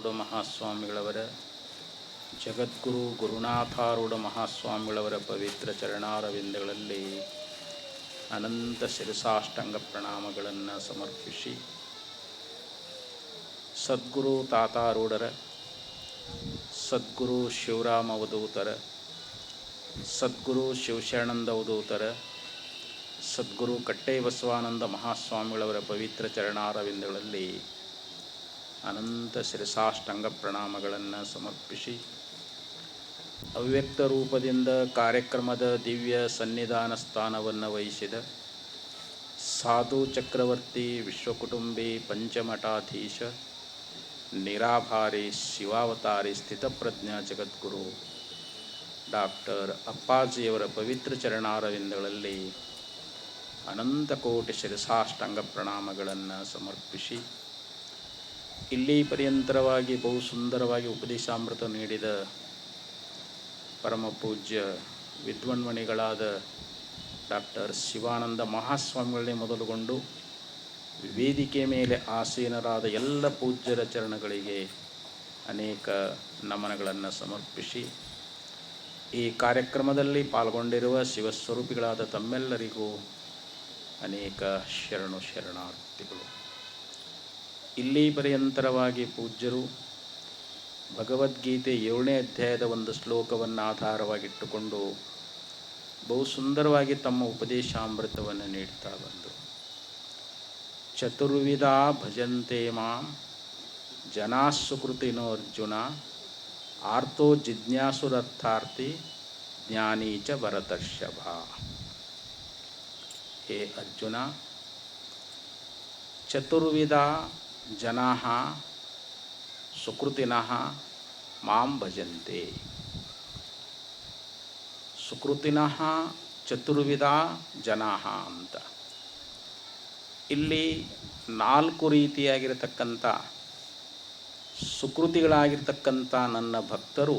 ಗುರುನಾಥಾರೂಢ ಮಹಾಸ್ವಾಮಿಗಳವರ ಜಗದ್ಗುರು ಗುರುನಾಥಾರೂಢ ಮಹಾಸ್ವಾಮಿಗಳವರ ಪವಿತ್ರ ಚರಣಾರವಿಂದಗಳಲ್ಲಿ ಅನಂತ ಶಿರಸಾಷ್ಟಾಂಗ ಪ್ರಣಾಮಗಳನ್ನು ಸಮರ್ಪಿಸಿ, ಸದ್ಗುರು ತಾತಾರೂಢರ, ಸದ್ಗುರು ಶಿವರಾಮ ಅವಧೂತರ, ಸದ್ಗುರು ಶಿವಶರಣಂದ ಅವಧೂತರ, ಸದ್ಗುರು ಕಟ್ಟೆ ಬಸವಾನಂದ ಮಹಾಸ್ವಾಮಿಗಳವರ ಪವಿತ್ರ ಚರಣಾರವಿಂದಗಳಲ್ಲಿ ಅನಂತ ಶಿರಸಾಷ್ಟಾಂಗ ಪ್ರಣಾಮಗಳನ್ನು ಸಮರ್ಪಿಸಿ, ಅವ್ಯಕ್ತ ರೂಪದಿಂದ ಕಾರ್ಯಕ್ರಮದ ದಿವ್ಯ ಸನ್ನಿಧಾನ ಸ್ಥಾನವನ್ನು ವಹಿಸಿದ ಸಾಧು ಚಕ್ರವರ್ತಿ ವಿಶ್ವಕುಟುಂಬಿ ಪಂಚಮಠಾಧೀಶ ನಿರಾಭಾರಿ ಶಿವಾವತಾರಿ ಸ್ಥಿತಪ್ರಜ್ಞ ಜಗದ್ಗುರು ಡಾಕ್ಟರ್ ಅಪ್ಪಾಜಿಯವರ ಪವಿತ್ರ ಚರಣಾರವಿಂದಗಳಲ್ಲಿ ಅನಂತ ಕೋಟಿ ಶಿರಸಾಷ್ಟಾಂಗ ಪ್ರಣಾಮಗಳನ್ನು ಸಮರ್ಪಿಸಿ, ಇಲ್ಲಿ ಪರ್ಯಂತರವಾಗಿ ಬಹು ಸುಂದರವಾಗಿ ಉಪದೇಶಾಮೃತ ನೀಡಿದ ಪರಮ ಪೂಜ್ಯ ವಿದ್ವನ್ಮಣಿಗಳಾದ ಡಾಕ್ಟರ್ ಶಿವಾನಂದ ಮಹಾಸ್ವಾಮಿಗಳನ್ನೇ ಮೊದಲುಗೊಂಡು ವೇದಿಕೆ ಮೇಲೆ ಆಸೀನರಾದ ಎಲ್ಲ ಪೂಜ್ಯರ ಚರಣಗಳಿಗೆ ಅನೇಕ ನಮನಗಳನ್ನು ಸಮರ್ಪಿಸಿ, ಈ ಕಾರ್ಯಕ್ರಮದಲ್ಲಿ ಪಾಲ್ಗೊಂಡಿರುವ ಶಿವಸ್ವರೂಪಿಗಳಾದ ತಮ್ಮೆಲ್ಲರಿಗೂ ಅನೇಕ ಶರಣಾರ್ಥಿಗಳು. ಇಲ್ಲಿ ಪರ್ಯಂತರವಾಗಿ ಪೂಜ್ಯರು ಭಗವದ್ಗೀತೆ 7ನೇ ಅಧ್ಯಾಯದ ಒಂದು ಶ್ಲೋಕವನ್ನು ಆಧಾರವಾಗಿಟ್ಟುಕೊಂಡು ಬಹು ಸುಂದರವಾಗಿ ತಮ್ಮ ಉಪದೇಶಾಮೃತವನ್ನು ನೀಡ್ತಾ ಬಂದರು. ಚತುರ್ವಿಧ ಭಜಂತೆ ಮಾಂ ಜನಾ ಸುಕೃತಿನೋ ಅರ್ಜುನ, ಆರ್ತೋ ಜಿಜ್ಞಾಸುರರ್ಥಾರ್ಥಿ ಜ್ಞಾನಿ ಚ ಭರತರ್ಷಭ. ಹೇ ಅರ್ಜುನ, ಚತುರ್ವಿಧ ಜನಾಃ ಸುಕೃತಿನಃ ಮಾಂ ಭಜಂತೆ. ಸುಕೃತಿನಃ ಚತುರ್ವಿಧ ಜನಾಃ ಅಂತ ಇಲ್ಲಿ 4 ರೀತಿಯಾಗಿರತಕ್ಕಂಥ ಸುಕೃತಿಗಳಾಗಿರ್ತಕ್ಕಂಥ ನನ್ನ ಭಕ್ತರು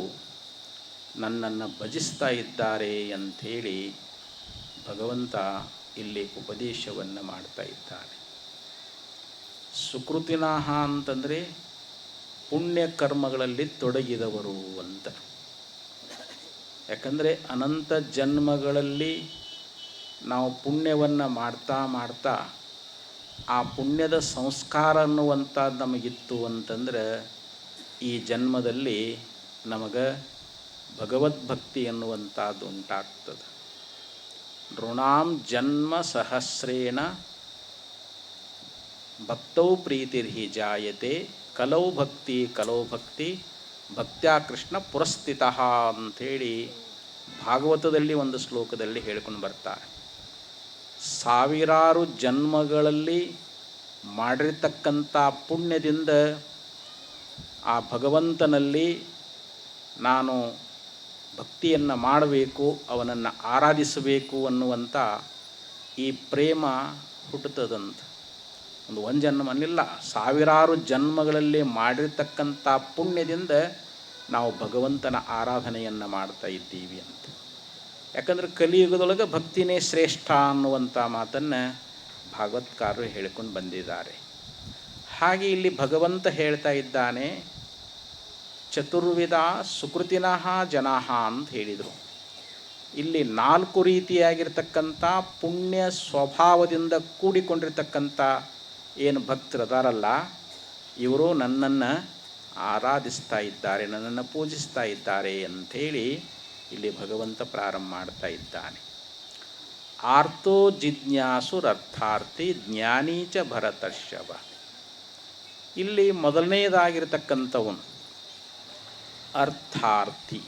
ನನ್ನನ್ನು ಭಜಿಸ್ತಾ ಇದ್ದಾರೆ ಅಂಥೇಳಿ ಭಗವಂತ ಇಲ್ಲಿ ಉಪದೇಶವನ್ನು ಮಾಡ್ತಾ ಇದ್ದಾನೆ. ಸುಕೃತಿನಃ ಅಂತಂದರೆ ಪುಣ್ಯ ಕರ್ಮಗಳಲ್ಲಿ ತೊಡಗಿದವರು ಅಂತ. ಯಾಕಂದರೆ ಅನಂತ ಜನ್ಮಗಳಲ್ಲಿ ನಾವು ಪುಣ್ಯವನ್ನು ಮಾಡ್ತಾ ಮಾಡ್ತಾ ಆ ಪುಣ್ಯದ ಸಂಸ್ಕಾರ ಅನ್ನುವಂಥದ್ದು ನಮಗಿತ್ತು ಅಂತಂದರೆ ಈ ಜನ್ಮದಲ್ಲಿ ನಮಗೆ ಭಗವದ್ಭಕ್ತಿ ಅನ್ನುವಂಥದ್ದು ಉಂಟಾಗ್ತದೆ. ನೃಣಾಂ ಜನ್ಮ ಸಹಸ್ರೇಣ ಭಕ್ತೌ ಪ್ರೀತಿರ್ಹಿ ಜಾಯತೆ ಕಲೌ ಭಕ್ತಿ ಭಕ್ತ್ಯಾ ಕೃಷ್ಣ ಪುರಸ್ಥಿತಃ ಅಂಥೇಳಿ ಭಾಗವತದಲ್ಲಿ ಒಂದು ಶ್ಲೋಕದಲ್ಲಿ ಹೇಳ್ಕೊಂಡು ಬರ್ತಾರೆ. ಸಾವಿರಾರು ಜನ್ಮಗಳಲ್ಲಿ ಮಾಡಿರ್ತಕ್ಕಂಥ ಪುಣ್ಯದಿಂದ ಆ ಭಗವಂತನಲ್ಲಿ ನಾನು ಭಕ್ತಿಯನ್ನು ಮಾಡಬೇಕು, ಅವನನ್ನು ಆರಾಧಿಸಬೇಕು ಅನ್ನುವಂಥ ಈ ಪ್ರೇಮ ಹುಟ್ಟುತ್ತದಂತ. ಒಂದು ಜನ್ಮನಿಲ್ಲ, ಸಾವಿರಾರು ಜನ್ಮಗಳಲ್ಲಿ ಮಾಡಿರ್ತಕ್ಕಂಥ ಪುಣ್ಯದಿಂದ ನಾವು ಭಗವಂತನ ಆರಾಧನೆಯನ್ನು ಮಾಡ್ತಾ ಇದ್ದೀವಿ ಅಂತ. ಯಾಕಂದರೆ ಕಲಿಯುಗದೊಳಗೆ ಭಕ್ತಿನೇ ಶ್ರೇಷ್ಠ ಅನ್ನುವಂಥ ಮಾತನ್ನು ಭಾಗವತ್ಕಾರರು ಹೇಳಿಕೊಂಡು ಬಂದಿದ್ದಾರೆ. ಹಾಗೆ ಇಲ್ಲಿ ಭಗವಂತ ಹೇಳ್ತಾ ಇದ್ದಾನೆ, ಚತುರ್ವಿಧ ಸುಕೃತಿನಃ ಜನಾಃ ಅಂತ ಹೇಳಿದರು. ಇಲ್ಲಿ 4 ರೀತಿಯಾಗಿರ್ತಕ್ಕಂಥ ಪುಣ್ಯ ಸ್ವಭಾವದಿಂದ ಕೂಡಿಕೊಂಡಿರ್ತಕ್ಕಂಥ ಏನು ಭಕ್ತರದಾರಲ್ಲ, ಇವರು ನನ್ನನ್ನು ಆರಾಧಿಸ್ತಾ ಇದ್ದಾರೆ, ನನ್ನನ್ನು ಪೂಜಿಸ್ತಾ ಇದ್ದಾರೆ ಅಂಥೇಳಿ ಇಲ್ಲಿ ಭಗವಂತ ಪ್ರಾರಂಭ ಮಾಡ್ತಾ ಇದ್ದಾನೆ. ಆರ್ತೋ ಜಿಜ್ಞಾಸುರರ್ಥಾರ್ಥಿ ಜ್ಞಾನಿ ಚ ಭರತರ್ಷಭ. ಇಲ್ಲಿ ಮೊದಲನೇದಾಗಿರ್ತಕ್ಕಂಥವನು ಅರ್ಥಾರ್ಥಿ.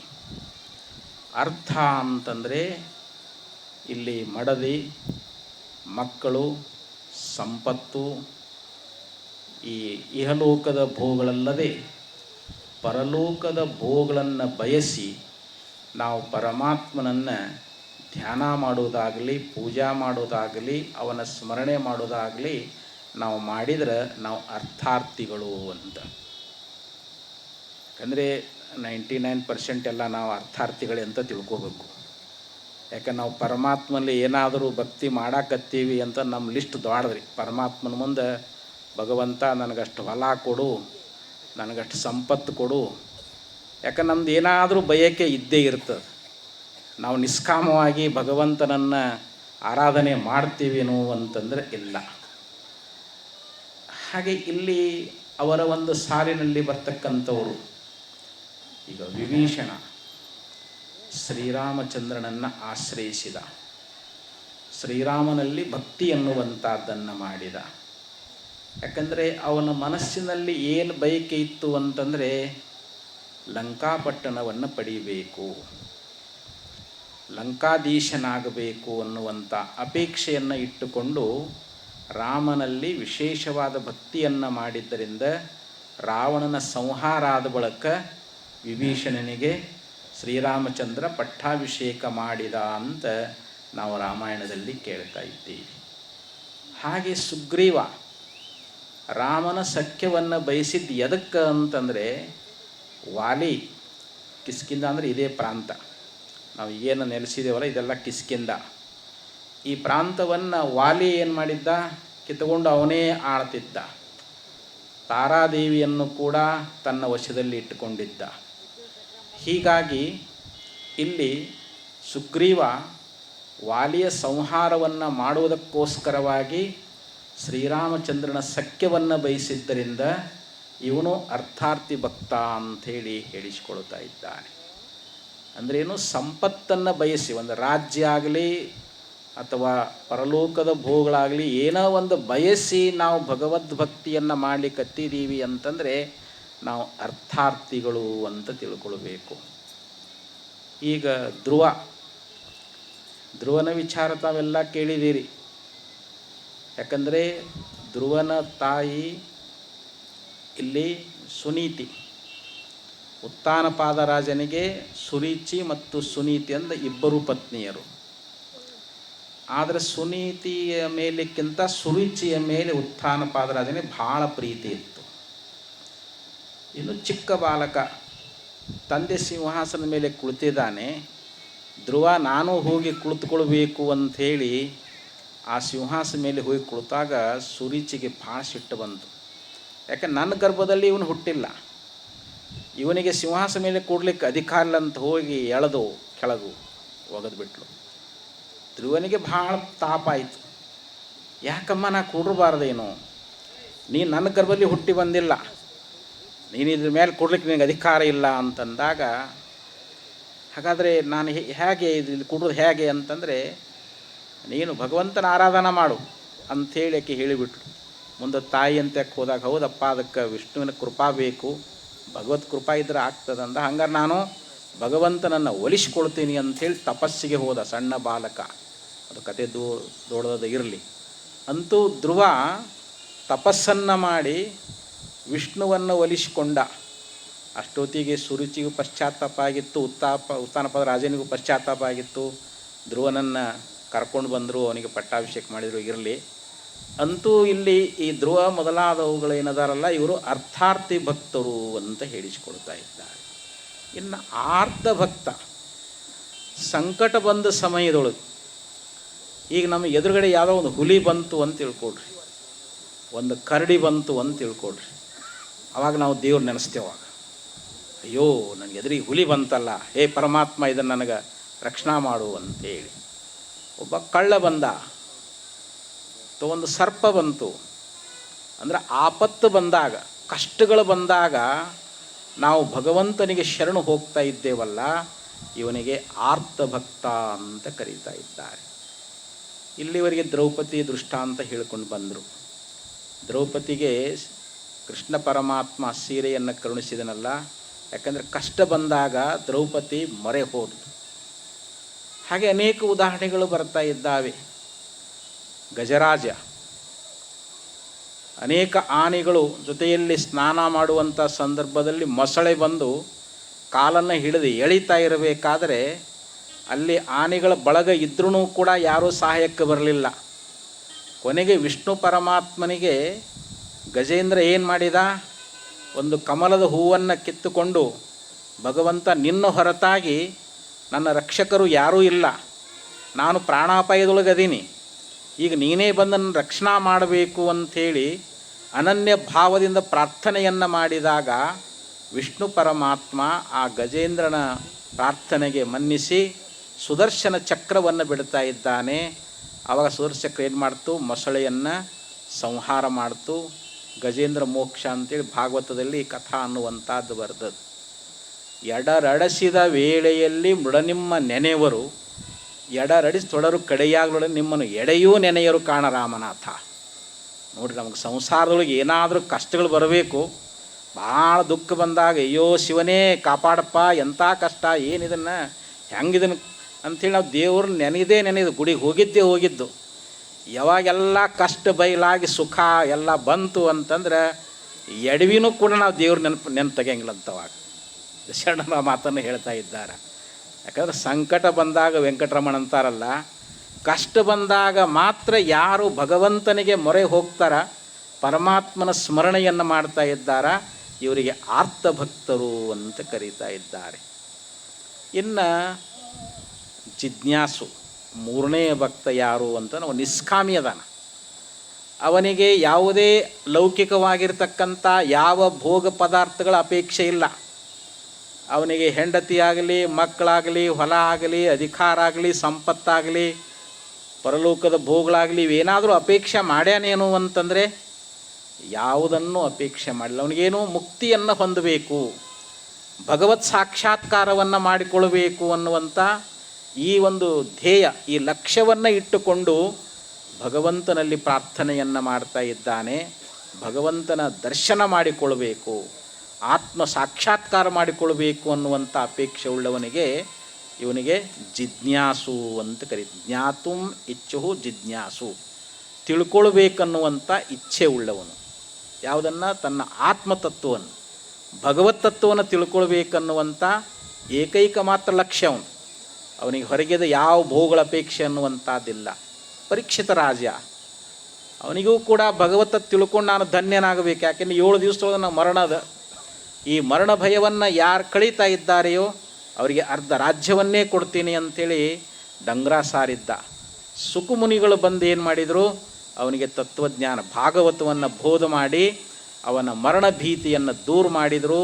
ಅರ್ಥ ಅಂತಂದರೆ ಇಲ್ಲಿ ಮಡದಿ, ಮಕ್ಕಳು, ಸಂಪತ್ತು, ಈ ಇಹಲೋಕದ ಭೋಗಗಳಲ್ಲದೆ ಪರಲೋಕದ ಭೋಗಗಳನ್ನು ಬಯಸಿ ನಾವು ಪರಮಾತ್ಮನನ್ನು ಧ್ಯಾನ ಮಾಡೋದಾಗಲಿ, ಪೂಜಾ ಮಾಡೋದಾಗಲಿ, ಅವನ ಸ್ಮರಣೆ ಮಾಡೋದಾಗಲಿ ನಾವು ಮಾಡಿದರೆ ನಾವು ಅರ್ಥಾರ್ಥಿಗಳು ಅಂತ. ಯಾಕಂದರೆ 99% ಎಲ್ಲ ನಾವು ಅರ್ಥಾರ್ಥಿಗಳೇ ಅಂತ ತಿಳ್ಕೋಬೇಕು. ಯಾಕಂದ್ರೆ ನಾವು ಪರಮಾತ್ಮನಲ್ಲಿ ಏನಾದರೂ ಭಕ್ತಿ ಮಾಡಾಕತ್ತೀವಿ ಅಂತ ನಮ್ಮ ಲಿಸ್ಟ್ ದೊಡ್ಡದ್ರಿ. ಪರಮಾತ್ಮನ ಮುಂದೆ ಭಗವಂತ ನನಗಷ್ಟು ಹೊಲ ಕೊಡು, ನನಗಷ್ಟು ಸಂಪತ್ತು ಕೊಡು. ಯಾಕಂದ್ರೆ ನಮ್ದು ಏನಾದರೂ ಬಯಕೆ ಇದ್ದೇ ಇರ್ತದೆ. ನಾವು ನಿಷ್ಕಾಮವಾಗಿ ಭಗವಂತನನ್ನು ಆರಾಧನೆ ಮಾಡ್ತೀವೇನೋ ಅಂತಂದರೆ ಇಲ್ಲ. ಹಾಗೆ ಇಲ್ಲಿ ಅವರ ಒಂದು ಸಾಲಿನಲ್ಲಿ ಬರ್ತಕ್ಕಂಥವರು ಈಗ ವಿಭೀಷಣ ಶ್ರೀರಾಮಚಂದ್ರನನ್ನು ಆಶ್ರಯಿಸಿದ, ಶ್ರೀರಾಮನಲ್ಲಿ ಭಕ್ತಿ ಎನ್ನುವಂಥದ್ದನ್ನು ಮಾಡಿದ. ಯಾಕಂದರೆ ಅವನ ಮನಸ್ಸಿನಲ್ಲಿ ಏನು ಬಯಕೆ ಇತ್ತು ಅಂತಂದರೆ ಲಂಕಾಪಟ್ಟಣವನ್ನು ಪಡೀಬೇಕು, ಲಂಕಾಧೀಶನಾಗಬೇಕು ಅನ್ನುವಂಥ ಅಪೇಕ್ಷೆಯನ್ನು ಇಟ್ಟುಕೊಂಡು ರಾಮನಲ್ಲಿ ವಿಶೇಷವಾದ ಭಕ್ತಿಯನ್ನು ಮಾಡಿದ್ದರಿಂದ ರಾವಣನ ಸಂಹಾರ ಆದ ಬಳಿಕ ವಿಭೀಷಣನಿಗೆ ಶ್ರೀರಾಮಚಂದ್ರ ಪಟ್ಟಾಭಿಷೇಕ ಮಾಡಿದ ಅಂತ ನಾವು ರಾಮಾಯಣದಲ್ಲಿ ಕೇಳ್ತಾ ಇದ್ದೀವಿ. ಹಾಗೆ ಸುಗ್ರೀವ ರಾಮನ ಸಖ್ಯವನ್ನು ಬಯಸಿದ್ದು ಎದಕ್ಕೆ ಅಂತಂದರೆ ವಾಲಿ, ಕಿಷ್ಕಿಂಧ ಅಂದರೆ ಇದೇ ಪ್ರಾಂತ, ನಾವು ಏನು ನೆಲೆಸಿದೇವಲ್ಲ ಇದೆಲ್ಲ ಕಿಷ್ಕಿಂಧ. ಈ ಪ್ರಾಂತವನ್ನು ವಾಲಿ ಏನು ಮಾಡಿದ್ದ, ಕಿತ್ತುಕೊಂಡು ಅವನೇ ಆಳ್ತಿದ್ದ. ತಾರಾದೇವಿಯನ್ನು ಕೂಡ ತನ್ನ ವಶದಲ್ಲಿ ಇಟ್ಟುಕೊಂಡಿದ್ದ. ಹೀಗಾಗಿ ಇಲ್ಲಿ ಸುಗ್ರೀವ ವಾಲಿಯ ಸಂಹಾರವನ್ನು ಮಾಡುವುದಕ್ಕೋಸ್ಕರವಾಗಿ ಶ್ರೀರಾಮಚಂದ್ರನ ಸಖ್ಯವನ್ನು ಬಯಸಿದ್ದರಿಂದ ಇವನು ಅರ್ಥಾರ್ಥಿ ಭಕ್ತ ಅಂಥೇಳಿ ಹೇಳಿಸಿಕೊಳ್ತಾ ಇದ್ದಾನೆ. ಅಂದ್ರೇನು, ಸಂಪತ್ತನ್ನು ಬಯಸಿ, ಒಂದು ರಾಜ್ಯ ಆಗಲಿ ಅಥವಾ ಪರಲೋಕದ ಭೋಗಗಳಾಗಲಿ ಏನೋ ಒಂದು ಬಯಸಿ ನಾವು ಭಗವದ್ಭಕ್ತಿಯನ್ನು ಮಾಡಲಿಕ್ಕತ್ತಿದ್ದೀವಿ ಅಂತಂದರೆ ನಾವು ಅರ್ಥಾರ್ಥಿಗಳು ಅಂತ ತಿಳ್ಕೊಳ್ಬೇಕು. ಈಗ ಧ್ರುವನ ವಿಚಾರ ತಾವೆಲ್ಲ ಕೇಳಿದ್ದೀರಿ. ಯಾಕಂದರೆ ಧ್ರುವನ ತಾಯಿ ಇಲ್ಲಿ ಸುನೀತಿ, ಉತ್ತಾನಪಾದ ರಾಜನಿಗೆ ಸುರುಚಿ ಮತ್ತು ಸುನೀತಿ ಅಂದ ಇಬ್ಬರು ಪತ್ನಿಯರು. ಆದರೆ ಸುನೀತಿಯ ಮೇಲಕ್ಕಿಂತ ಸುರುಚಿಯ ಮೇಲೆ ಉತ್ತಾನಪಾದ ರಾಜನಿಗೆ ಭಾಳ ಪ್ರೀತಿ ಇತ್ತು. ಇನ್ನು ಚಿಕ್ಕ ಬಾಲಕ ತಂದೆ ಸಿಂಹಾಸನದ ಮೇಲೆ ಕುಳಿತಿದ್ದಾನೆ. ಧ್ರುವ ನಾನು ಹೋಗಿ ಕುಳಿತುಕೊಳ್ಬೇಕು ಅಂಥೇಳಿ ಆ ಸಿಂಹಾಸನ ಮೇಲೆ ಹೋಗಿ ಕುಳಿತಾಗ ಸುರುಚಿಗೆ ಭಾಳ ಸಿಟ್ಟು ಬಂತು. ಯಾಕೆ ನನ್ನ ಗರ್ಭದಲ್ಲಿ ಇವನು ಹುಟ್ಟಿಲ್ಲ, ಇವನಿಗೆ ಸಿಂಹಾಸನ ಮೇಲೆ ಕೂಡ್ಲಿಕ್ಕೆ ಅಧಿಕಾರ ಇಲ್ಲ ಅಂತ ಹೋಗಿ ಎಳೆದು ಕೆಳಗು ಒಗೆದ್ಬಿಟ್ಲು. ಧ್ರುವನಿಗೆ ಭಾಳ ತಾಪ ಆಯಿತು. ಯಾಕಮ್ಮ ನಾ ಕೂಡಬಾರ್ದೇನು, ನೀನು ನನ್ನ ಗರ್ಭದಲ್ಲಿ ಹುಟ್ಟಿ ಬಂದಿಲ್ಲ, ನೀನು ಇದ್ರ ಮೇಲೆ ಕೊಡ್ಲಿಕ್ಕೆ ನಿನಗೆ ಅಧಿಕಾರ ಇಲ್ಲ ಅಂತಂದಾಗ, ಹಾಗಾದರೆ ನಾನು ಹೇಗೆ ಇಲ್ಲಿ ಕೊಡೋದು ಹೇಗೆ ಅಂತಂದರೆ ನೀನು ಭಗವಂತನ ಆರಾಧನಾ ಮಾಡು ಅಂಥೇಳಿ ಆಕೆ ಹೇಳಿಬಿಟ್ರು. ಮುಂದೆ ತಾಯಿ ಅಂತ ಹೋದಾಗ ಹೌದಪ್ಪ ಅದಕ್ಕೆ ವಿಷ್ಣುವಿನ ಕೃಪಾ ಬೇಕು, ಭಗವತ್ ಕೃಪಾ ಇದ್ರೆ ಆಗ್ತದಂದ. ಹಂಗಾರೆ ನಾನು ಭಗವಂತನನ್ನು ಒಲಿಸ್ಕೊಳ್ತೀನಿ ಅಂಥೇಳಿ ತಪಸ್ಸಿಗೆ ಹೋದ ಸಣ್ಣ ಬಾಲಕ. ಅದು ಕತೆ ದೊಡ್ಡದು ಇರಲಿ. ಅಂತೂ ಧ್ರುವ ತಪಸ್ಸನ್ನು ಮಾಡಿ ವಿಷ್ಣುವನ್ನು ಒಲಿಸಿಕೊಂಡ. ಅಷ್ಟೊತ್ತಿಗೆ ಸುರುಚಿಗೂ ಪಶ್ಚಾತ್ತಾಪ ಆಗಿತ್ತು, ಉತ್ತಾನಪಾದ ರಾಜನಿಗೂ ಪಶ್ಚಾತ್ತಾಪ ಆಗಿತ್ತು. ಧ್ರುವನನ್ನು ಕರ್ಕೊಂಡು ಬಂದರು, ಅವನಿಗೆ ಪಟ್ಟಾಭಿಷೇಕ ಮಾಡಿದರು. ಇರಲಿ. ಅಂತೂ ಇಲ್ಲಿ ಈ ಧ್ರುವ ಮೊದಲಾದವುಗಳೇನದಾರಲ್ಲ ಇವರು ಅರ್ಥಾರ್ಥಿ ಭಕ್ತರು ಅಂತ ಹೇಳಿಸಿಕೊಳ್ತಾ ಇದ್ದಾರೆ. ಇನ್ನು ಆರ್ಥ ಭಕ್ತ ಸಂಕಟ ಬಂದ ಸಮಯದೊಳಗೆ, ಈಗ ನಮ್ಮ ಎದುರುಗಡೆ ಯಾವುದೋ ಒಂದು ಹುಲಿ ಬಂತು ಅಂತ ತಿಳ್ಕೊಳ್ರಿ, ಒಂದು ಕರಡಿ ಬಂತು ಅಂತ ತಿಳ್ಕೊಳ್ರಿ, ಅವಾಗ ನಾವು ದೇವ್ರು ನೆನೆಸ್ತೇವಾಗ, ಅಯ್ಯೋ ನನಗೆ ಎದುರಿಗೆ ಹುಲಿ ಬಂತಲ್ಲ, ಹೇ ಪರಮಾತ್ಮ ಇದನ್ನು ನನಗೆ ರಕ್ಷಣಾ ಮಾಡು ಅಂತೇಳಿ. ಒಬ್ಬ ಕಳ್ಳ ಬಂದ, ಒಂದು ಸರ್ಪ ಬಂತು. ಅಂದರೆ ಆಪತ್ತು ಬಂದಾಗ, ಕಷ್ಟಗಳು ಬಂದಾಗ ನಾವು ಭಗವಂತನಿಗೆ ಶರಣು ಹೋಗ್ತಾ ಇದ್ದೇವಲ್ಲ, ಇವನಿಗೆ ಆರ್ತ ಭಕ್ತ ಅಂತ ಕರೀತಾ ಇದ್ದಾರೆ. ಇಲ್ಲಿವರೆಗೆ ದ್ರೌಪದಿ ದೃಷ್ಟಾಂತ ಹೇಳ್ಕೊಂಡು ಬಂದರು. ದ್ರೌಪದಿಗೆ ಕೃಷ್ಣ ಪರಮಾತ್ಮ ಸೀರೆಯನ್ನು ಕರುಣಿಸಿದನಲ್ಲ, ಯಾಕಂದರೆ ಕಷ್ಟ ಬಂದಾಗ ದ್ರೌಪದಿ ಮೊರೆ ಹೋದಳು. ಹಾಗೆ ಅನೇಕ ಉದಾಹರಣೆಗಳು ಬರ್ತಾ ಇದ್ದಾವೆ. ಗಜರಾಜ, ಅನೇಕ ಆನೆಗಳು ಜೊತೆಯಲ್ಲಿ ಸ್ನಾನ ಮಾಡುವಂಥ ಸಂದರ್ಭದಲ್ಲಿ ಮೊಸಳೆ ಬಂದು ಕಾಲನ್ನು ಹಿಡಿದು ಎಳಿತಾ ಇರಬೇಕಾದರೆ ಅಲ್ಲಿ ಆನೆಗಳ ಬಳಗ ಇದ್ರೂ ಕೂಡ ಯಾರೂ ಸಹಾಯಕ್ಕೆ ಬರಲಿಲ್ಲ. ಕೊನೆಗೆ ವಿಷ್ಣು ಪರಮಾತ್ಮನಿಗೆ ಗಜೇಂದ್ರ ಏನು ಮಾಡಿದ, ಒಂದು ಕಮಲದ ಹೂವನ್ನು ಕಿತ್ತುಕೊಂಡು, ಭಗವಂತ ನಿನ್ನ ಹೊರತಾಗಿ ನನ್ನ ರಕ್ಷಕರು ಯಾರೂ ಇಲ್ಲ, ನಾನು ಪ್ರಾಣಾಪಾಯದೊಳಗದೀನಿ, ಈಗ ನೀನೇ ಬಂದು ನನ್ನ ರಕ್ಷಣಾ ಮಾಡಬೇಕು ಅಂಥೇಳಿ ಅನನ್ಯ ಭಾವದಿಂದ ಪ್ರಾರ್ಥನೆಯನ್ನು ಮಾಡಿದಾಗ ವಿಷ್ಣು ಪರಮಾತ್ಮ ಆ ಗಜೇಂದ್ರನ ಪ್ರಾರ್ಥನೆಗೆ ಮನ್ನಿಸಿ ಸುದರ್ಶನ ಚಕ್ರವನ್ನು ಬಿಡ್ತಾ ಇದ್ದಾನೆ. ಆವಾಗ ಸುದರ್ಶನ ಚಕ್ರ ಏನು ಮಾಡ್ತು? ಮೊಸಳೆಯನ್ನು ಸಂಹಾರ ಮಾಡ್ತು. ಗಜೇಂದ್ರ ಮೋಕ್ಷ ಅಂತೇಳಿ ಭಾಗವತದಲ್ಲಿ ಕಥಾ ಅನ್ನುವಂಥದ್ದು ಬರೆದದ್ದು. ಎಡರಡಸಿದ ವೇಳೆಯಲ್ಲಿ ಮೃಡನಿಮ್ಮ ನೆನೆವರು, ಎಡರಡಿಸಿ ತೊಡರು ಕಡೆಯಾಗಲೊಡ ನಿಮ್ಮನ್ನು ಎಡೆಯೂ ನೆನೆಯರು ಕಾಣ ರಾಮನಾಥ. ನೋಡಿರಿ, ನಮಗೆ ಸಂಸಾರದೊಳಗೆ ಏನಾದರೂ ಕಷ್ಟಗಳು ಬರಬೇಕು, ಭಾಳ ದುಃಖ ಬಂದಾಗ ಅಯ್ಯೋ ಶಿವನೇ ಕಾಪಾಡಪ್ಪ, ಎಂಥ ಕಷ್ಟ, ಏನಿದನ್ನು ಹೆಂಗಿದನ್ನು ಅಂಥೇಳಿ ನಾವು ದೇವ್ರ ನೆನೆದು ಗುಡಿಗೆ ಹೋಗಿದ್ದು. ಯಾವಾಗೆಲ್ಲ ಕಷ್ಟ ಬಯಲಾಗಿ ಸುಖ ಎಲ್ಲ ಬಂತು ಅಂತಂದ್ರೆ ಎಡವಿನೂ ಕೂಡ ನಾವು ದೇವ್ರ ನೆನಪು ತೆಗೆಯಂಗಿಲ್ಲ ಅಂತವಾಗ ಶರಣರ ಮಾತನ್ನು ಹೇಳ್ತಾ ಇದ್ದಾರೆ. ಯಾಕಂದ್ರೆ ಸಂಕಟ ಬಂದಾಗ ವೆಂಕಟರಮಣ ಅಂತಾರಲ್ಲ, ಕಷ್ಟ ಬಂದಾಗ ಮಾತ್ರ ಯಾರು ಭಗವಂತನಿಗೆ ಮೊರೆ ಹೋಗ್ತಾರ, ಪರಮಾತ್ಮನ ಸ್ಮರಣೆಯನ್ನು ಮಾಡ್ತಾ ಇದ್ದಾರ, ಇವರಿಗೆ ಆರ್ತಭಕ್ತರು ಅಂತ ಕರೀತಾ ಇದ್ದಾರೆ. ಇನ್ನು ಜಿಜ್ಞಾಸು ಮೂರನೇ ಭಕ್ತ ಯಾರು ಅಂತ ನಾವು ನಿಷ್ಕಾಮಿ ಅದಾನ. ಅವನಿಗೆ ಯಾವುದೇ ಲೌಕಿಕವಾಗಿರ್ತಕ್ಕಂಥ ಯಾವ ಭೋಗ ಪದಾರ್ಥಗಳ ಅಪೇಕ್ಷೆ ಇಲ್ಲ. ಅವನಿಗೆ ಹೆಂಡತಿಯಾಗಲಿ, ಮಕ್ಕಳಾಗಲಿ, ಹೊಲ ಆಗಲಿ, ಅಧಿಕಾರ ಆಗಲಿ, ಸಂಪತ್ತಾಗಲಿ, ಪರಲೋಕದ ಭೋಗಗಳಾಗಲಿ ಇವೇನಾದರೂ ಅಪೇಕ್ಷೆ ಮಾಡ್ಯಾನೇನು ಅಂತಂದರೆ ಯಾವುದನ್ನು ಅಪೇಕ್ಷೆ ಮಾಡಿಲ್ಲ. ಅವನಿಗೇನು ಮುಕ್ತಿಯನ್ನು ಹೊಂದಬೇಕು, ಭಗವತ್ ಸಾಕ್ಷಾತ್ಕಾರವನ್ನು ಮಾಡಿಕೊಳ್ಳಬೇಕು ಅನ್ನುವಂಥ ಈ ಒಂದು ಧ್ಯೇಯ, ಈ ಲಕ್ಷ್ಯವನ್ನು ಇಟ್ಟುಕೊಂಡು ಭಗವಂತನಲ್ಲಿ ಪ್ರಾರ್ಥನೆಯನ್ನು ಮಾಡ್ತಾ ಇದ್ದಾನೆ. ಭಗವಂತನ ದರ್ಶನ ಮಾಡಿಕೊಳ್ಬೇಕು, ಆತ್ಮ ಸಾಕ್ಷಾತ್ಕಾರ ಮಾಡಿಕೊಳ್ಬೇಕು ಅನ್ನುವಂಥ ಅಪೇಕ್ಷೆ ಉಳ್ಳವನಿಗೆ ಇವನಿಗೆ ಜಿಜ್ಞಾಸು ಅಂತ ಕರೀತಾರೆ. ಜ್ಞಾತುಂ ಇಚ್ಛು ಜಿಜ್ಞಾಸು, ತಿಳ್ಕೊಳ್ಬೇಕನ್ನುವಂಥ ಇಚ್ಛೆ ಉಳ್ಳವನು. ಯಾವುದನ್ನು? ತನ್ನ ಆತ್ಮತತ್ವವನ್ನು, ಭಗವತ್ ತತ್ವವನ್ನು ತಿಳ್ಕೊಳ್ಬೇಕನ್ನುವಂಥ ಏಕೈಕ ಮಾತ್ರ ಲಕ್ಷ್ಯ ಅವನು. ಅವನಿಗೆ ಹೊರಗಿದ ಯಾವ ಭೋಗಗಳ ಅಪೇಕ್ಷೆ ಅನ್ನುವಂಥದ್ದಿಲ್ಲ. ಪರೀಕ್ಷಿತ ರಾಜ, ಅವನಿಗೂ ಕೂಡ ಭಗವತ ತಿಳ್ಕೊಂಡು ನಾನು ಧನ್ಯನಾಗಬೇಕು. ಯಾಕೆಂದರೆ 7 ದಿವಸದೊಳಗೆ ನಾವು ಮರಣದ ಈ ಮರಣ ಭಯವನ್ನು ಯಾರು ಕಳೀತಾ ಇದ್ದಾರೆಯೋ ಅವರಿಗೆ ಅರ್ಧ ರಾಜ್ಯವನ್ನೇ ಕೊಡ್ತೀನಿ ಅಂಥೇಳಿ ಡಂಗ್ರ ಸಾರಿದ್ದ. ಸುಕುಮುನಿಗಳು ಬಂದು ಏನು ಮಾಡಿದರು? ಅವನಿಗೆ ತತ್ವಜ್ಞಾನ ಭಾಗವತವನ್ನು ಬೋಧ ಮಾಡಿ ಅವನ ಮರಣ ಭೀತಿಯನ್ನು ದೂರ ಮಾಡಿದರು,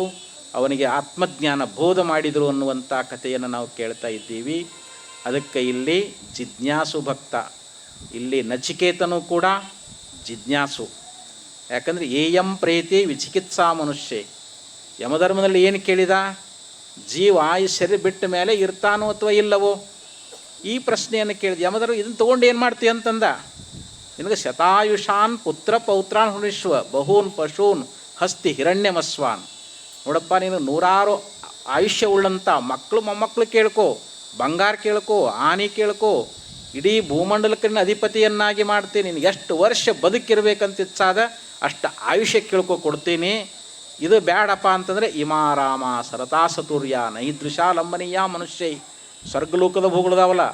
ಅವನಿಗೆ ಆತ್ಮಜ್ಞಾನ ಬೋಧ ಮಾಡಿದರು ಅನ್ನುವಂಥ ಕಥೆಯನ್ನು ನಾವು ಕೇಳ್ತಾ ಇದ್ದೀವಿ. ಅದಕ್ಕೆ ಇಲ್ಲಿ ಜಿಜ್ಞಾಸು ಭಕ್ತ, ಇಲ್ಲಿ ನಚಿಕೇತನೂ ಕೂಡ ಜಿಜ್ಞಾಸು. ಯಾಕಂದರೆ ಏಯಂ ಪ್ರೇತಿ ವಿಚಿಕಿತ್ಸಾ ಮನುಷ್ಯೆ, ಯಮಧರ್ಮದಲ್ಲಿ ಏನು ಕೇಳಿದ? ಜೀವ ಈ ಶರೀರ ಬಿಟ್ಟ ಮೇಲೆ ಇರ್ತಾನೋ ಅಥವಾ ಇಲ್ಲವೋ, ಈ ಪ್ರಶ್ನೆಯನ್ನು ಕೇಳಿದ. ಯಮಧರ್ಮ ಇದನ್ನು ತೊಗೊಂಡು ಏನು ಮಾಡ್ತೀವಿ ಅಂತಂದ, ನಿನಗೆ ಶತಾಯುಷಾನ್ ಪುತ್ರ ಪೌತ್ರಾನ್ ಹುಣಿಶ್ವ ಬಹೂನ್ ಪಶೂನ್ ಹಸ್ತಿ ಹಿರಣ್ಯಮಸ್ವಾನ್. ನೋಡಪ್ಪ, ನೀನು 100 ಆಯುಷ್ಯ ಉಳ್ಳಂಥ ಮಕ್ಕಳು ಮೊಮ್ಮಕ್ಕಳು ಕೇಳ್ಕೊ, ಬಂಗಾರ ಕೇಳ್ಕೊ, ಆನೆ ಕೇಳ್ಕೊ, ಇಡೀ ಭೂಮಂಡಲಕ್ಕೆ ಅಧಿಪತಿಯನ್ನಾಗಿ ಮಾಡ್ತೀನಿ, ನಿನಗೆ ಎಷ್ಟು ವರ್ಷ ಬದುಕಿರ್ಬೇಕಂತ ಇಚ್ಛಾದ ಅಷ್ಟು ಆಯುಷ್ಯ ಕೇಳ್ಕೊ ಕೊಡ್ತೀನಿ. ಇದು ಬ್ಯಾಡಪ್ಪ ಅಂತಂದರೆ ಇಮಾರಾಮ ಸರತಾಸತುರ್ಯ ನೈದೃಶ ಲಂಬನೀಯ ಮನುಷ್ಯ. ಸ್ವರ್ಗಲೋಕದ ಭೂಗಳದಾವಲ್ಲ,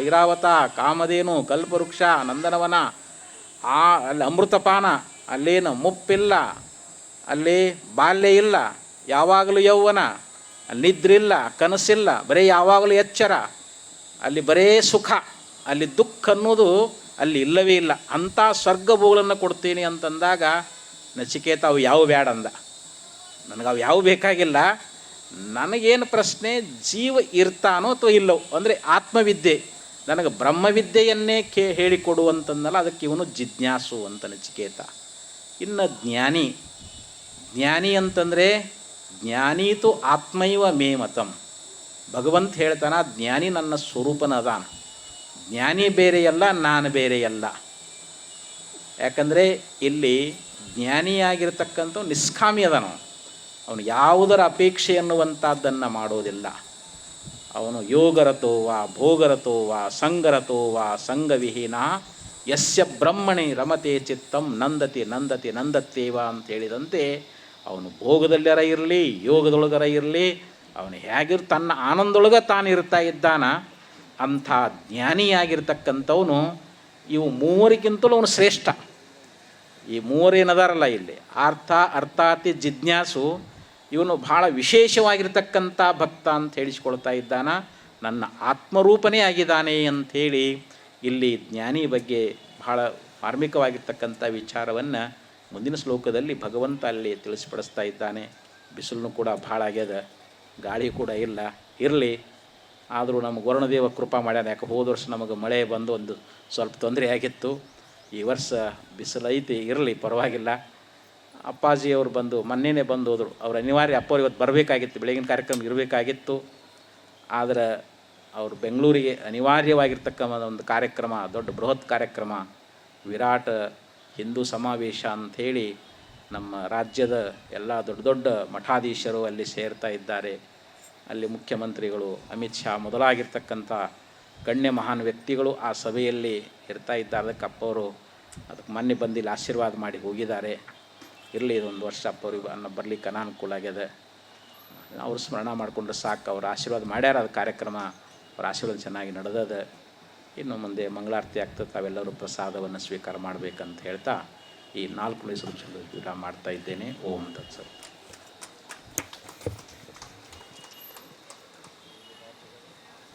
ಐರಾವತ, ಕಾಮಧೇನು, ಕಲ್ಪವೃಕ್ಷ, ನಂದನವನ, ಅಲ್ಲಿ ಅಮೃತಪಾನ, ಅಲ್ಲೇನು ಮುಪ್ಪಿಲ್ಲ, ಅಲ್ಲಿ ಬಾಲ್ಯ ಇಲ್ಲ, ಯಾವಾಗಲೂ ಯೌವನ, ಅಲ್ಲಿ ನಿದ್ರಿಲ್ಲ, ಕನಸಿಲ್ಲ, ಬರೀ ಯಾವಾಗಲೂ ಎಚ್ಚರ, ಅಲ್ಲಿ ಬರೇ ಸುಖ, ಅಲ್ಲಿ ದುಃಖ ಅನ್ನೋದು ಅಲ್ಲಿ ಇಲ್ಲವೇ ಇಲ್ಲ. ಅಂಥ ಸ್ವರ್ಗಭೋಗಗಳನ್ನು ಕೊಡ್ತೀನಿ ಅಂತಂದಾಗ ನಚಿಕೇತ ಅವು ಯಾವ ಬೇಡ ಅಂದ. ನನಗೆ ಅವು ಯಾವ ಬೇಕಾಗಿಲ್ಲ, ನನಗೇನು ಪ್ರಶ್ನೆ, ಜೀವ ಇರ್ತಾನೋ ಅಥವಾ ಇಲ್ಲವೋ ಅಂದರೆ ಆತ್ಮವಿದ್ಯೆ, ನನಗೆ ಬ್ರಹ್ಮವಿದ್ಯೆಯನ್ನೇ ಹೇಳಿಕೊಡುವಂತಂದಲ್ಲ, ಅದಕ್ಕೆ ಇವನು ಜಿಜ್ಞಾಸು ಅಂತ ನಚಿಕೇತ. ಇನ್ನು ಜ್ಞಾನಿ, ಜ್ಞಾನಿ ಅಂತಂದರೆ ಜ್ಞಾನೀತು ಆತ್ಮೈವ ಮೇ ಮತಂ. ಭಗವಂತ ಹೇಳ್ತಾನ, ಜ್ಞಾನಿ ನನ್ನ ಸ್ವರೂಪನದಾನ, ಜ್ಞಾನಿ ಬೇರೆಯಲ್ಲ, ನಾನು ಬೇರೆಯಲ್ಲ. ಯಾಕಂದರೆ ಇಲ್ಲಿ ಜ್ಞಾನಿಯಾಗಿರ್ತಕ್ಕಂಥ ನಿಷ್ಕಾಮಿ ಅದಾನು, ಅವನು ಯಾವುದರ ಅಪೇಕ್ಷೆ ಎನ್ನುವಂಥದ್ದನ್ನು ಮಾಡೋದಿಲ್ಲ. ಅವನು ಯೋಗರತೋವ ಭೋಗರತೋವ ಸಂಗರತೋವ ಸಂಗವಿಹೀನ ಯಸ್ಯ ಬ್ರಹ್ಮಣಿ ರಮತೆ ಚಿತ್ತಂ ನಂದತಿ ನಂದತಿ ನಂದತ್ತೇವ ಅಂತ ಹೇಳಿದಂತೆ, ಅವನು ಭೋಗದಲ್ಲರ ಇರಲಿ ಯೋಗದೊಳಗರ ಇರಲಿ, ಅವನು ತನ್ನ ಆನಂದೊಳಗೆ ತಾನು ಇರ್ತಾ ಇದ್ದಾನ. ಅಂಥ ಜ್ಞಾನಿಯಾಗಿರ್ತಕ್ಕಂಥವನು ಇವು ಮೂವರಿಗಿಂತಲೂ ಅವನು ಶ್ರೇಷ್ಠ. ಈ ಮೂವರೇನದಾರಲ್ಲ ಇಲ್ಲಿ, ಅರ್ಥಾತಿ ಜಿಜ್ಞಾಸು, ಇವನು ಭಾಳ ವಿಶೇಷವಾಗಿರ್ತಕ್ಕಂಥ ಭಕ್ತ ಅಂತ ಹೇಳಿಸ್ಕೊಳ್ತಾ ಇದ್ದಾನ. ನನ್ನ ಆತ್ಮರೂಪನೇ ಆಗಿದ್ದಾನೆ ಅಂಥೇಳಿ ಇಲ್ಲಿ ಜ್ಞಾನಿ ಬಗ್ಗೆ ಬಹಳ ಮಾರ್ಮಿಕವಾಗಿರ್ತಕ್ಕಂಥ ವಿಚಾರವನ್ನು ಮುಂದಿನ ಶ್ಲೋಕದಲ್ಲಿ ಭಗವಂತ ಅಲ್ಲಿ ತಿಳಿಸಿಪಡಿಸ್ತಾ ಇದ್ದಾನೆ. ಬಿಸಿಲೂ ಕೂಡ ಭಾಳ ಆಗ್ಯದ, ಗಾಳಿ ಕೂಡ ಇಲ್ಲ, ಇರಲಿ ಆದರೂ ನಮಗೆ ವರುಣದೇವ ಕೃಪಾ ಮಾಡ್ಯಾನ. ಯಾಕೆ ಹೋದ ವರ್ಷ ನಮಗೆ ಮಳೆ ಬಂದು ಒಂದು ಸ್ವಲ್ಪ ತೊಂದರೆ ಆಗಿತ್ತು, ಈ ವರ್ಷ ಬಿಸಿಲೈತಿ, ಇರಲಿ ಪರವಾಗಿಲ್ಲ. ಅಪ್ಪಾಜಿಯವರು ಬಂದು ಮೊನ್ನೆನೇ ಬಂದು ಹೋದರು. ಅವ್ರು ಅನಿವಾರ್ಯ, ಅಪ್ಪವ್ರು ಇವತ್ತು ಬರಬೇಕಾಗಿತ್ತು, ಬೆಳಗಿನ ಕಾರ್ಯಕ್ರಮ ಇರಬೇಕಾಗಿತ್ತು. ಆದರೆ ಅವರು ಬೆಂಗಳೂರಿಗೆ ಅನಿವಾರ್ಯವಾಗಿರ್ತಕ್ಕಂಥ ಒಂದು ಕಾರ್ಯಕ್ರಮ, ದೊಡ್ಡ ಬೃಹತ್ ಕಾರ್ಯಕ್ರಮ, ವಿರಾಟ್ ಹಿಂದೂ ಸಮಾವೇಶ ಅಂಥೇಳಿ ನಮ್ಮ ರಾಜ್ಯದ ಎಲ್ಲ ದೊಡ್ಡ ದೊಡ್ಡ ಮಠಾಧೀಶರು ಅಲ್ಲಿ ಸೇರ್ತಾ ಇದ್ದಾರೆ. ಅಲ್ಲಿ ಮುಖ್ಯಮಂತ್ರಿಗಳು, ಅಮಿತ್ ಶಾ ಮೊದಲಾಗಿರ್ತಕ್ಕಂಥ ಗಣ್ಯ ಮಹಾನ್ ವ್ಯಕ್ತಿಗಳು ಆ ಸಭೆಯಲ್ಲಿ ಇರ್ತಾ ಇದ್ದಾರೆ. ಅದಕ್ಕೆ ಅಪ್ಪವರು ಅದಕ್ಕೆ ಮೊನ್ನೆ ಬಂದಿಲ್ಲ, ಆಶೀರ್ವಾದ ಮಾಡಿ ಹೋಗಿದ್ದಾರೆ. ಇರಲಿ, ಇದೊಂದು ವರ್ಷ ಅಪ್ಪವ್ರಿಗೆ ಬರಲಿಕ್ಕೆ ಅನಾನುಕೂಲ ಆಗ್ಯದ. ಅವ್ರು ಸ್ಮರಣ ಮಾಡಿಕೊಂಡ್ರೆ ಸಾಕು. ಅವ್ರು ಆಶೀರ್ವಾದ ಮಾಡ್ಯಾರ, ಅದು ಕಾರ್ಯಕ್ರಮ ಅವ್ರ ಆಶೀರ್ವಾದ ಚೆನ್ನಾಗಿ ನಡೆದದ. ಇನ್ನು ಮುಂದೆ ಮಂಗಳಾರತಿ ಆಗ್ತದೆ, ತಾವೆಲ್ಲರೂ ಪ್ರಸಾದವನ್ನು ಸ್ವೀಕಾರ ಮಾಡಬೇಕಂತ ಹೇಳ್ತಾ ಈ 4 ನಿಮಿಷ ವಿರಾಮ ಮಾಡ್ತಾ ಇದ್ದೇನೆ. ಓಂ ತತ್ಸತ್.